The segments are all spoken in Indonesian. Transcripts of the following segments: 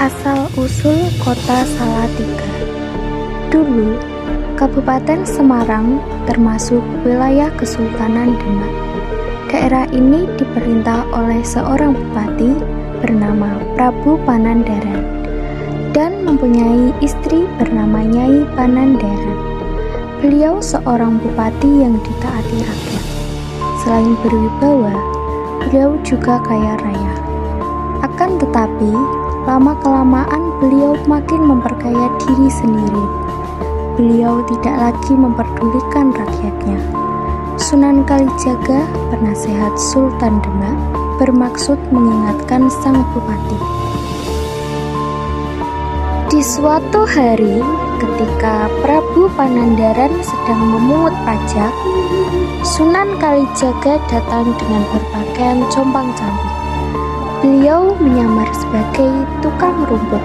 Asal-usul kota Salatiga. Dulu, Kabupaten Semarang termasuk wilayah Kesultanan Demak. Daerah ini diperintah oleh seorang bupati bernama Prabu Panandaran dan mempunyai istri bernama Nyai Panandaran. Beliau seorang bupati yang ditaati rakyat. Selain berwibawa, beliau juga kaya raya. Akan tetapi, lama-kelamaan beliau makin memperkaya diri sendiri. Beliau tidak lagi memperdulikan rakyatnya. Sunan Kalijaga, penasehat Sultan Demak, bermaksud mengingatkan sang bupati. Di suatu hari, ketika Prabu Panandaran sedang memungut pajak, Sunan Kalijaga datang dengan berpakaian compang-camping. Beliau menyamar sebagai tukang rumput.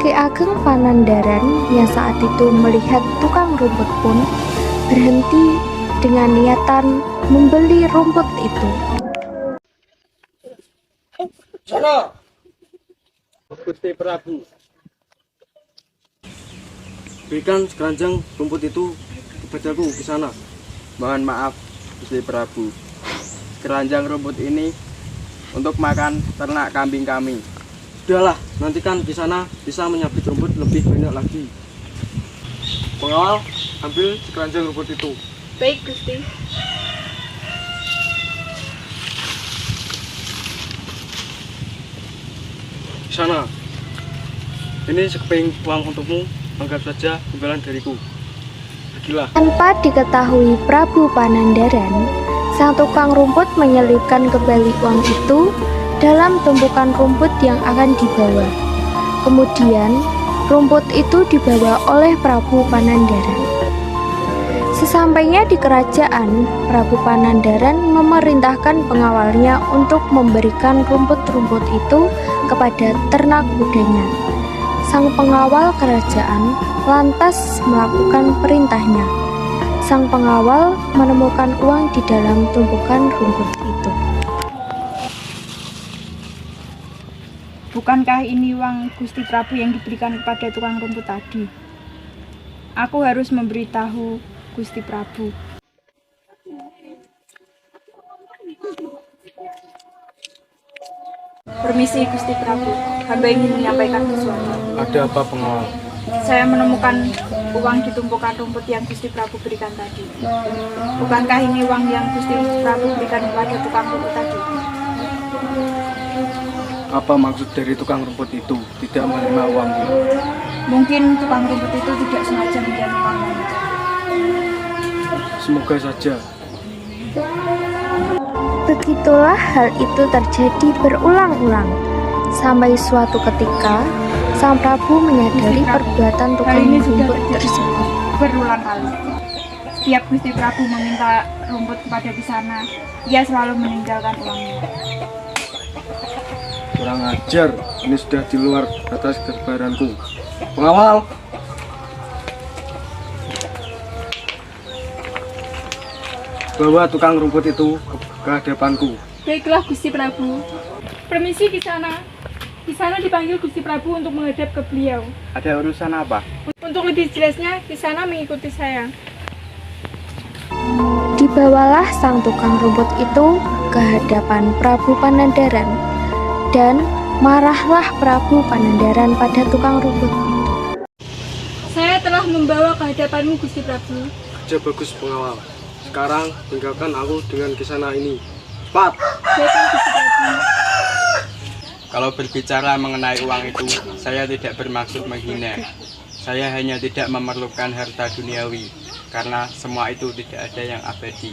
Ki Ageng Panandaran yang saat itu melihat tukang rumput pun berhenti dengan niatan membeli rumput itu. Sana, Gusti Prabu, berikan sekeranjang rumput itu kepadaku di sana. Mohon maaf, Gusti Prabu. Keranjang rumput ini untuk makan ternak kambing kami. Sudahlah, nanti kan di sana bisa menyabit rumput lebih banyak lagi. Pengawal, ambil sekeranjang rumput itu. Baik, Gusti. Di sana, ini sekeping uang untukmu. Anggap saja imbalan dariku. Pergilah. Tanpa diketahui Prabu Panandaran, sang tukang rumput menyelipkan kembali uang itu dalam tumpukan rumput yang akan dibawa. Kemudian, rumput itu dibawa oleh Prabu Panandaran. Sesampainya di kerajaan, Prabu Panandaran memerintahkan pengawalnya untuk memberikan rumput-rumput itu kepada ternak kudanya. Sang pengawal kerajaan lantas melakukan perintahnya. Sang pengawal menemukan uang di dalam tumpukan rumput itu. Bukankah ini uang Gusti Prabu yang diberikan kepada tukang rumput tadi? Aku harus memberitahu Gusti Prabu. Permisi Gusti Prabu, hamba ingin menyampaikan sesuatu. Ada apa, pengawal? Saya menemukan uang di tumpukan rumput yang Gusti Prabu berikan tadi. Bukankah ini uang yang Gusti Prabu berikan kepada tukang rumput tadi? Apa maksud dari tukang rumput itu tidak menerima uangnya? Mungkin tukang rumput itu tidak sengaja menerima uang itu. Semoga saja. Begitulah hal itu terjadi berulang-ulang, sampai suatu ketika sang Prabu menyadari perbuatan tukang rumput tersebut. Berulang kali. Setiap Gusti Prabu meminta rumput kepada Kisana, ia selalu meninggalkan uangnya. Kurang ajar, ini sudah di luar batas kesabaranku. Pengawal! Bawa tukang rumput itu ke hadapanku. Baiklah Gusti Prabu. Permisi Kisana. Kisana dipanggil Gusti Prabu untuk menghadap ke beliau. Ada urusan apa? Untuk lebih jelasnya, Kisana mengikuti saya. Dibawalah sang tukang rumput itu ke hadapan Prabu Panandaran, dan marahlah Prabu Panandaran pada tukang rumput. Saya telah membawa ke hadapanmu Gusti Prabu. Kerja bagus, pengawal. Sekarang tinggalkan aku dengan Kisana ini. Cepat! Baiklah Gusti Prabu. Kalau berbicara mengenai uang itu, saya tidak bermaksud menghina. Saya hanya tidak memerlukan harta duniawi, karena semua itu tidak ada yang abadi.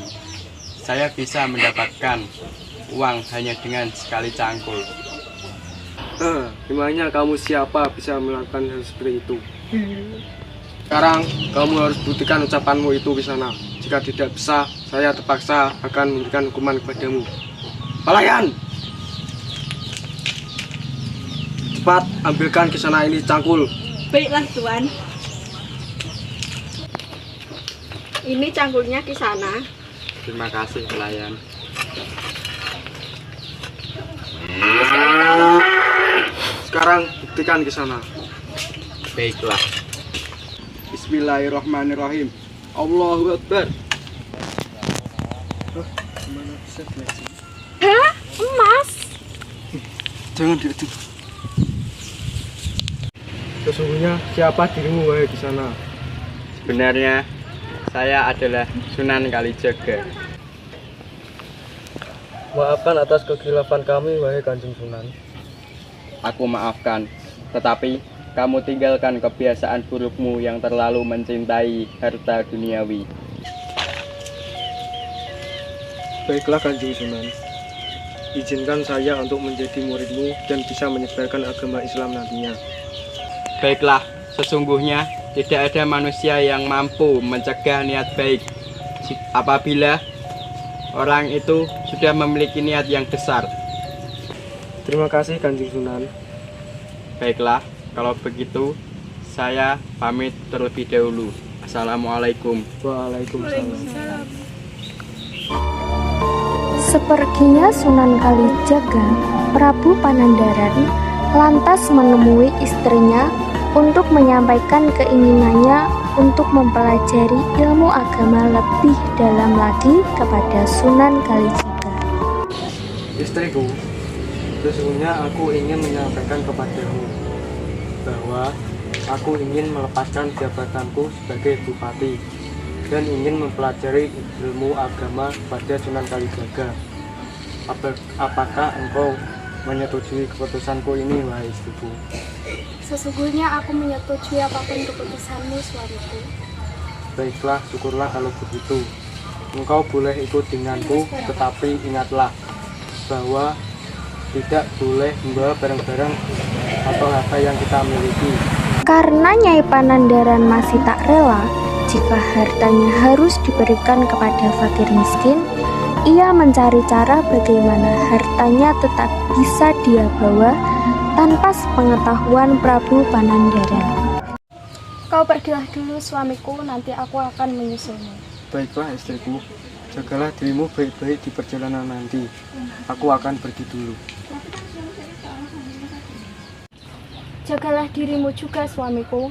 Saya bisa mendapatkan uang hanya dengan sekali cangkul. Memangnya kamu siapa bisa melakukan hal seperti itu? Sekarang kamu harus buktikan ucapanmu itu di sana. Jika tidak bisa, saya terpaksa akan memberikan hukuman kepadamu. Pelayan! Cepat ambilkan ke sana ini cangkul. Baiklah Tuan. Ini cangkulnya Kisana. Terima kasih, pelayan. Sekarang Sekarang buktikan ke sana. Baiklah. Bismillahirrahmanirrahim. Allahu Akbar. Gimana bisa belajar? Hah? Emas? Jangan diadu. Sesungguhnya siapa dirimu wahai di sana? Sebenarnya saya adalah Sunan Kalijaga. Maafkan atas kekhilafan kami wahai Kanjeng Sunan. Aku maafkan, tetapi kamu tinggalkan kebiasaan burukmu yang terlalu mencintai harta duniawi. Baiklah Kanjeng Sunan. Izinkan saya untuk menjadi muridmu dan bisa menyebarkan agama Islam nantinya. Baiklah, sesungguhnya tidak ada manusia yang mampu mencegah niat baik apabila orang itu sudah memiliki niat yang besar. Terima kasih Kanjeng Sunan. Baiklah, kalau begitu saya pamit terlebih dahulu. Assalamualaikum. Waalaikumsalam. Sepertinya Sunan Kalijaga, Prabu Panandaran lantas menemui istrinya untuk menyampaikan keinginannya untuk mempelajari ilmu agama lebih dalam lagi kepada Sunan Kalijaga. Istriku, sesungguhnya aku ingin menyampaikan kepadamu bahwa aku ingin melepaskan jabatanku sebagai bupati dan ingin mempelajari ilmu agama pada Sunan Kalijaga. Apakah engkau menyetujui keputusanku ini, wahai istriku? Sesungguhnya aku menyetujui apapun keputusanmu, suamiku. Baiklah, syukurlah kalau begitu. Engkau boleh ikut denganku, tetapi ingatlah bahwa tidak boleh membawa barang-barang atau harta yang kita miliki. Karena Nyai Panandaran masih tak rela jika hartanya harus diberikan kepada fakir miskin, ia mencari cara bagaimana hartanya tetap bisa dia bawa tanpa sepengetahuan Prabu Panandaran. Kau pergilah dulu suamiku, nanti aku akan menyusulmu. Baiklah istriku, jagalah dirimu baik-baik di perjalanan nanti. Aku akan pergi dulu. Jagalah dirimu juga suamiku.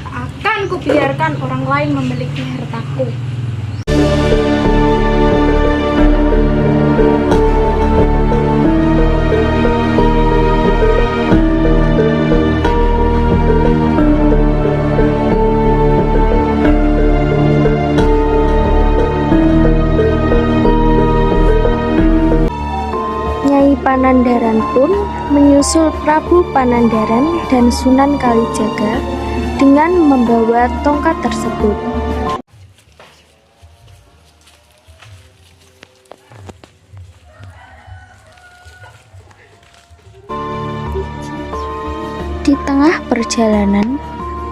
Akan kubiarkan orang lain memiliki hartaku. Nyai Panandaran pun menyusul Prabu Panandaran dan Sunan Kalijaga dengan membawa tongkat tersebut. Di tengah perjalanan,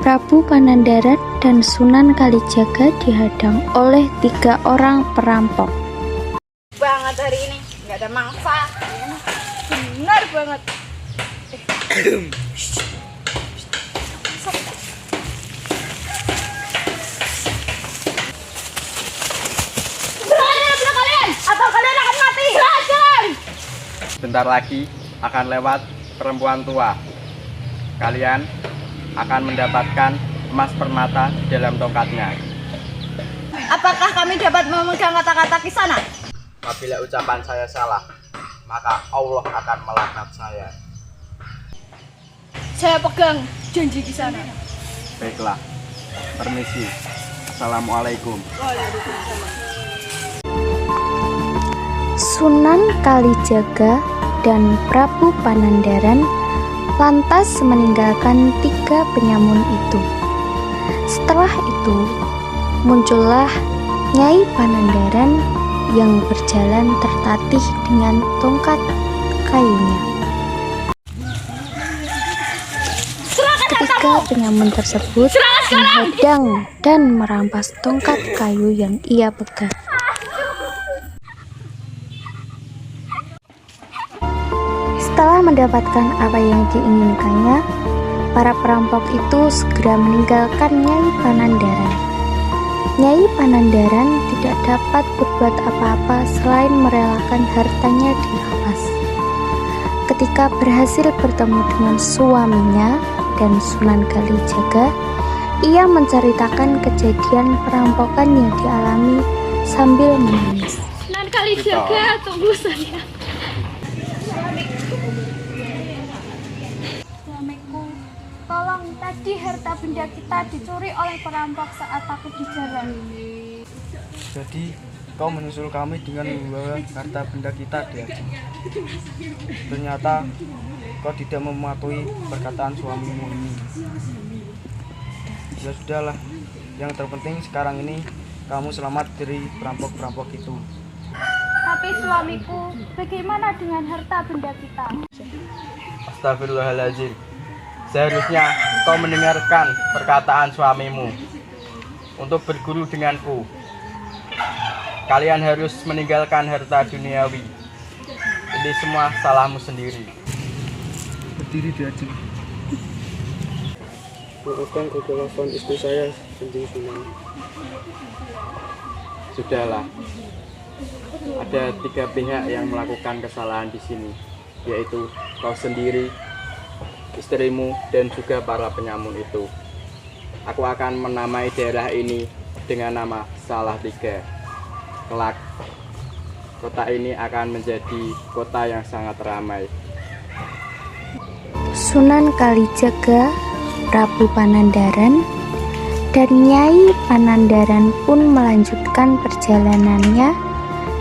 Prabu Panandaran dan Sunan Kalijaga dihadang oleh 3 orang perampok. Banget hari ini, nggak ada mangsa. Benar banget. Atau kalian akan mati. Jangan. Bentar lagi akan lewat perempuan tua. Kalian akan mendapatkan emas permata di dalam tongkatnya. Apakah kami dapat memegang kata-kata Kisana? Apabila ucapan saya salah, maka Allah akan melaknat saya. Saya pegang janji Kisana. Baiklah, permisi. Assalamualaikum. Sunan Kalijaga dan Prabu Panandaran lantas meninggalkan 3 penyamun itu. Setelah itu, muncullah Nyai Panandaran yang berjalan tertatih dengan tongkat kayunya. Ketiga penyamun tersebut menghadang dan merampas tongkat kayu yang ia pegang. Setelah mendapatkan apa yang diinginkannya, para perampok itu segera meninggalkan Nyai Panandaran. Nyai Panandaran tidak dapat berbuat apa-apa selain merelakan hartanya dirampas. Ketika ketika berhasil bertemu dengan suaminya dan Sunan Kalijaga, ia menceritakan kejadian perampokan yang dialami sambil menangis. Sunan Kalijaga, tunggu saya. Suamiku, tolong, tadi harta benda kita dicuri oleh perampok saat aku di jalan. Jadi kau menyusul kami dengan membawa harta benda kita, Dek. Ternyata kau tidak mematuhi perkataan suamimu ini. Ya sudahlah, yang terpenting sekarang ini kamu selamat dari perampok-perampok itu. Tapi suamiku, bagaimana dengan harta benda kita? Astagfirullahaladzim. Seharusnya kau mendengarkan perkataan suamimu untuk berguru denganku. Kalian harus meninggalkan harta duniawi. Ini semua salahmu sendiri. Berdiri di aja. Maafkan kegelapan istri saya, Kanjeng Sunan. Sudahlah. Ada 3 pihak yang melakukan kesalahan di sini, yaitu kau sendiri, istrimu, dan juga para penyamun itu. Aku akan menamai daerah ini dengan nama Salatiga. Kelak, kota ini akan menjadi kota yang sangat ramai. Sunan Kalijaga, Prabu Panandaran, dan Nyai Panandaran pun melanjutkan perjalanannya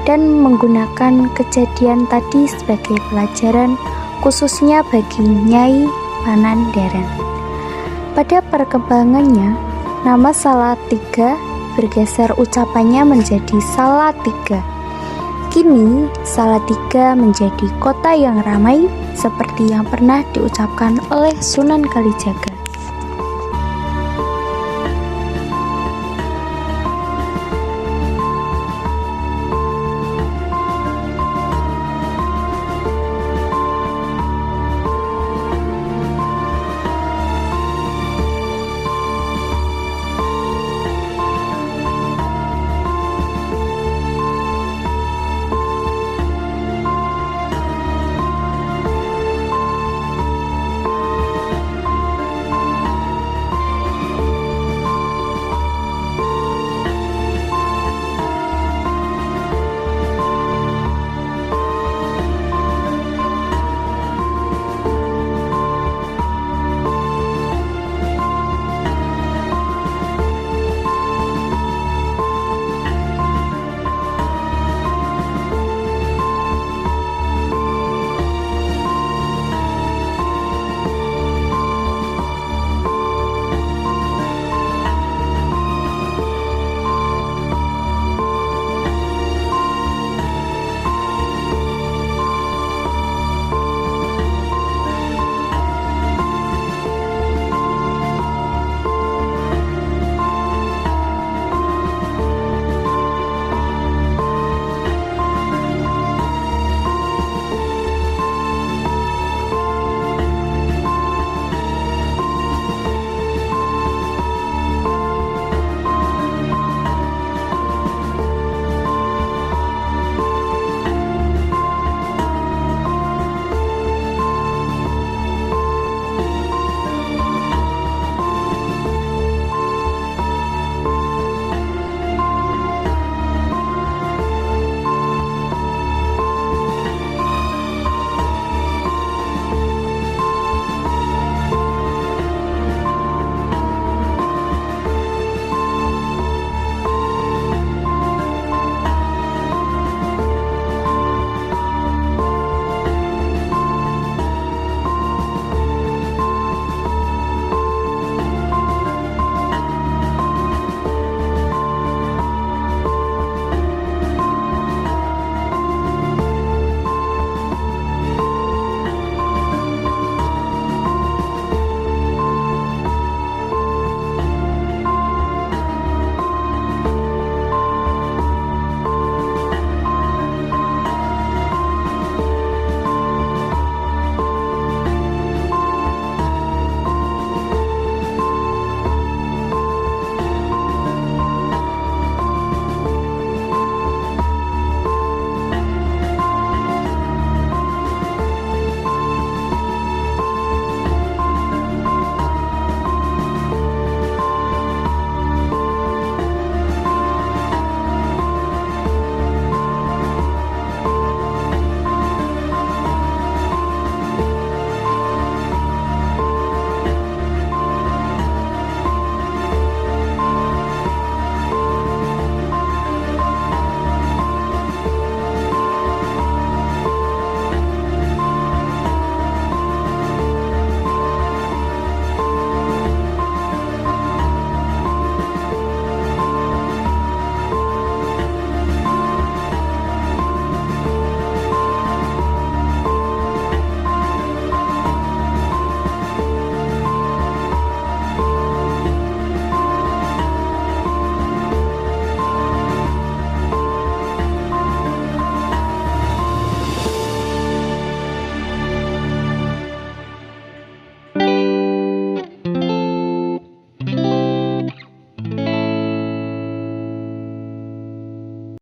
dan menggunakan kejadian tadi sebagai pelajaran khususnya bagi Nyai Panandaran. Pada perkembangannya, nama Salatiga bergeser ucapannya menjadi Salatiga. Kini Salatiga menjadi kota yang ramai seperti yang pernah diucapkan oleh Sunan Kalijaga.